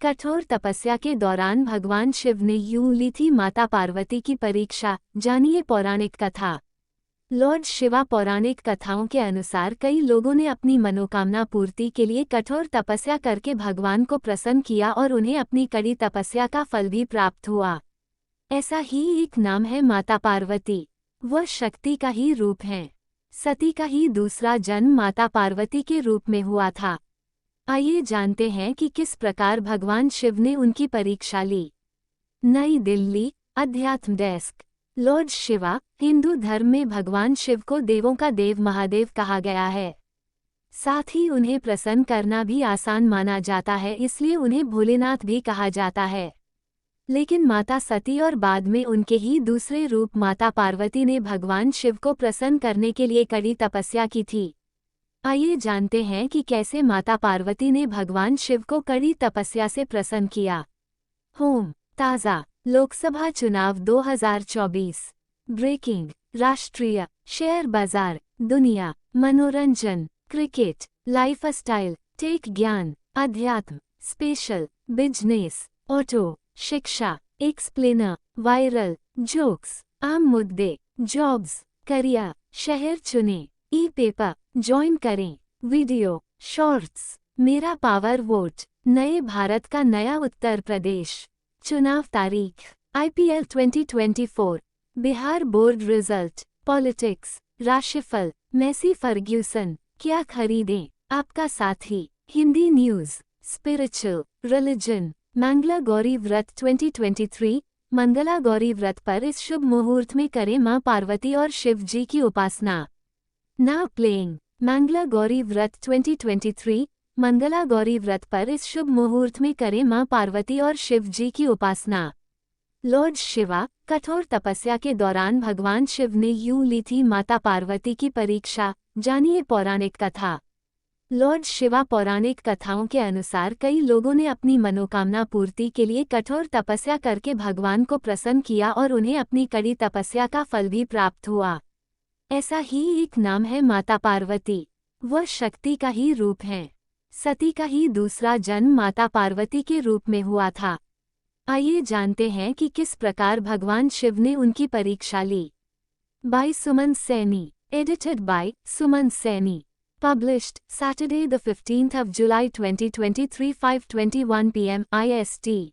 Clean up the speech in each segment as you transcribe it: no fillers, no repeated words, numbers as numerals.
कठोर तपस्या के दौरान भगवान शिव ने यूं ली थी माता पार्वती की परीक्षा, जानिए पौराणिक कथा। लॉर्ड शिवा पौराणिक कथाओं के अनुसार कई लोगों ने अपनी मनोकामना पूर्ति के लिए कठोर तपस्या करके भगवान को प्रसन्न किया और उन्हें अपनी कड़ी तपस्या का फल भी प्राप्त हुआ। ऐसा ही एक नाम है माता पार्वती। वह शक्ति का ही रूप है। सती का ही दूसरा जन्म माता पार्वती के रूप में हुआ था। आइए जानते हैं कि किस प्रकार भगवान शिव ने उनकी परीक्षा ली। नई दिल्ली, अध्यात्म डेस्क। लॉर्ड शिवा, हिंदू धर्म में भगवान शिव को देवों का देव महादेव कहा गया है। साथ ही उन्हें प्रसन्न करना भी आसान माना जाता है, इसलिए उन्हें भोलेनाथ भी कहा जाता है। लेकिन माता सती और बाद में उनके ही दूसरे रूप माता पार्वती ने भगवान शिव को प्रसन्न करने के लिए कड़ी तपस्या की थी। आइए जानते हैं कि कैसे माता पार्वती ने भगवान शिव को कड़ी तपस्या से प्रसन्न किया। होम ताज़ा लोकसभा चुनाव 2024। ब्रेकिंग राष्ट्रीय, शेयर बाजार, दुनिया, मनोरंजन, क्रिकेट, लाइफस्टाइल, टेक, ज्ञान, अध्यात्म, स्पेशल, बिजनेस, ऑटो, शिक्षा, एक्सप्लेनर, वायरल, जोक्स, आम मुद्दे, जॉब्स, करियर, शहर चुनें, ई पेपर ज्वाइन करें, वीडियो, शॉर्ट्स, मेरा पावर वोट, नए भारत का नया उत्तर प्रदेश, चुनाव तारीख, IPL 2024, Bihar board result, politics, राशिफल, मेसी फर्ग्यूसन, क्या खरीदें, आपका साथी, Hindi news, spiritual, religion, Mangala Gauri व्रत 2023। मंगला गौरी व्रत पर इस शुभ मुहूर्त में करें मां पार्वती और शिव जी की उपासना। नाउ प्लेइंग मंगला गौरी व्रत 2023। मंगला गौरी व्रत पर इस शुभ मुहूर्त में करें मां पार्वती और शिव जी की उपासना। लॉर्ड शिवा, कठोर तपस्या के दौरान भगवान शिव ने यूं ली थी माता पार्वती की परीक्षा, जानिए पौराणिक कथा। लॉर्ड शिवा पौराणिक कथाओं के अनुसार कई लोगों ने अपनी मनोकामना पूर्ति के लिए कठोर तपस्या करके भगवान को प्रसन्न किया और उन्हें अपनी कड़ी तपस्या का फल भी प्राप्त हुआ। ऐसा ही एक नाम है माता पार्वती। वह शक्ति का ही रूप है। सती का ही दूसरा जन्म माता पार्वती के रूप में हुआ था। आइए जानते हैं कि किस प्रकार भगवान शिव ने उनकी परीक्षा ली। By Suman Saini, edited by Suman Saini, published Saturday the 15th of July 2023 5:21 p.m. IST.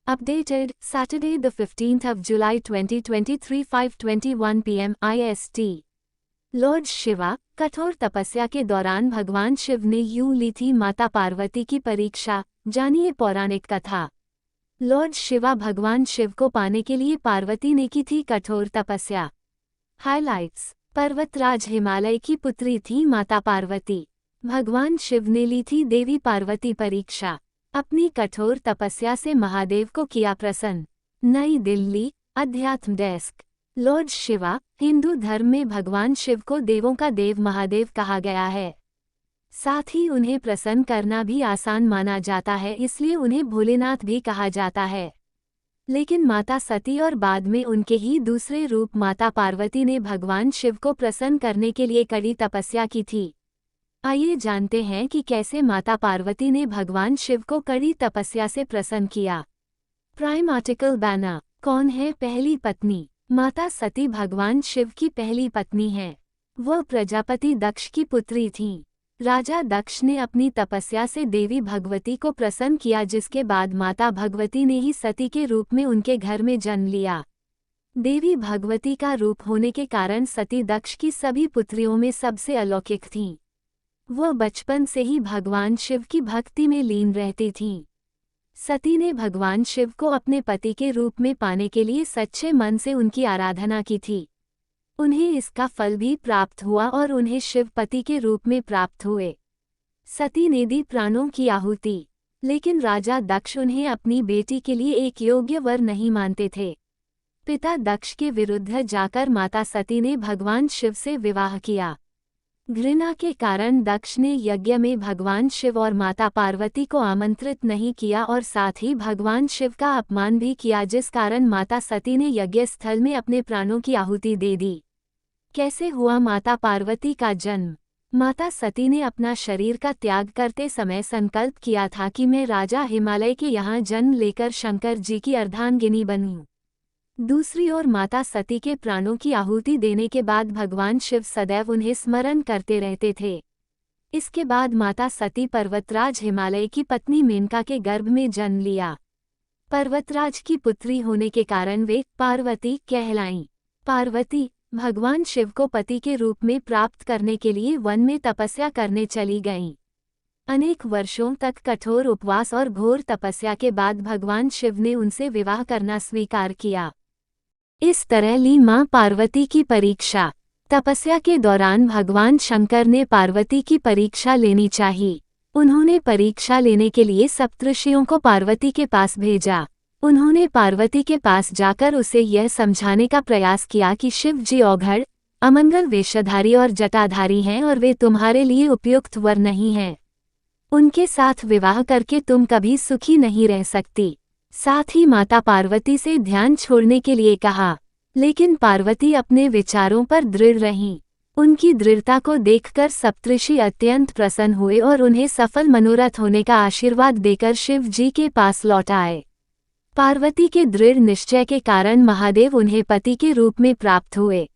Updated Saturday the 15th of July 2023 5:21 p.m. IST. Lord Shiva, कठोर तपस्या के दौरान भगवान शिव ने यूं ली थी माता पार्वती की परीक्षा, जानिए पौराणिक कथा। लॉर्ड शिवा भगवान शिव को पाने के लिए पार्वती ने की थी कठोर तपस्या। हाइलाइट्स, पर्वतराज हिमालय की पुत्री थी माता पार्वती। भगवान शिव ने ली थी देवी पार्वती परीक्षा। अपनी कठोर तपस्या से महादेव को किया प्रसन्न। नई दिल्ली, अध्यात्म डेस्क। लॉर्ड शिवा, हिंदू धर्म में भगवान शिव को देवों का देव महादेव कहा गया है। साथ ही उन्हें प्रसन्न करना भी आसान माना जाता है, इसलिए उन्हें भोलेनाथ भी कहा जाता है। लेकिन माता सती और बाद में उनके ही दूसरे रूप माता पार्वती ने भगवान शिव को प्रसन्न करने के लिए कड़ी तपस्या की थी। आइए जानते हैं कि कैसे माता पार्वती ने भगवान शिव को कड़ी तपस्या से प्रसन्न किया। Prime article banner. कौन है पहली पत्नी? माता सती भगवान शिव की पहली पत्नी है। वह प्रजापति दक्ष की पुत्री थीं। राजा दक्ष ने अपनी तपस्या से देवी भगवती को प्रसन्न किया, जिसके बाद माता भगवती ने ही सती के रूप में उनके घर में जन्म लिया। देवी भगवती का रूप होने के कारण सती दक्ष की सभी पुत्रियों में सबसे अलौकिक थीं। वह बचपन से ही भगवान शिव की भक्ति में लीन रहती थीं। सती ने भगवान शिव को अपने पति के रूप में पाने के लिए सच्चे मन से उनकी आराधना की थी। उन्हें इसका फल भी प्राप्त हुआ और उन्हें शिव पति के रूप में प्राप्त हुए। सती ने दी प्राणों की आहुति, लेकिन राजा दक्ष उन्हें अपनी बेटी के लिए एक योग्य वर नहीं मानते थे। पिता दक्ष के विरुद्ध जाकर माता सती ने भगवान शिव से विवाह किया। घृणा के कारण दक्ष ने यज्ञ में भगवान शिव और माता पार्वती को आमंत्रित नहीं किया और साथ ही भगवान शिव का अपमान भी किया, जिस कारण माता सती ने यज्ञ स्थल में अपने प्राणों की आहुति दे दी। कैसे हुआ माता पार्वती का जन्म? माता सती ने अपना शरीर का त्याग करते समय संकल्प किया था कि मैं राजा हिमालय के यहाँ जन्म लेकर शंकर जी की अर्धांगिनी बनूं। दूसरी ओर माता सती के प्राणों की आहुति देने के बाद भगवान शिव सदैव उन्हें स्मरण करते रहते थे। इसके बाद माता सती पर्वतराज हिमालय की पत्नी मेनका के गर्भ में जन्म लिया। पर्वतराज की पुत्री होने के कारण वे पार्वती कहलाईं। पार्वती भगवान शिव को पति के रूप में प्राप्त करने के लिए वन में तपस्या करने चली गईं। अनेक वर्षों तक कठोर उपवास और घोर तपस्या के बाद भगवान शिव ने उनसे विवाह करना स्वीकार किया। इस तरह ली मां पार्वती की परीक्षा। तपस्या के दौरान भगवान शंकर ने पार्वती की परीक्षा लेनी चाहिए। उन्होंने परीक्षा लेने के लिए सप्तऋषियों को पार्वती के पास भेजा। उन्होंने पार्वती के पास जाकर उसे यह समझाने का प्रयास किया कि शिव जी औघड़, अमंगल वेशधारी और जटाधारी हैं और वे तुम्हारे लिए उपयुक्त वर नहीं हैं। उनके साथ विवाह करके तुम कभी सुखी नहीं रह सकती। साथ ही माता पार्वती से ध्यान छोड़ने के लिए कहा, लेकिन पार्वती अपने विचारों पर दृढ़ रहीं। उनकी दृढ़ता को देखकर सप्तऋषि अत्यंत प्रसन्न हुए और उन्हें सफल मनोरथ होने का आशीर्वाद देकर शिव जी के पास लौट आए। पार्वती के दृढ़ निश्चय के कारण महादेव उन्हें पति के रूप में प्राप्त हुए।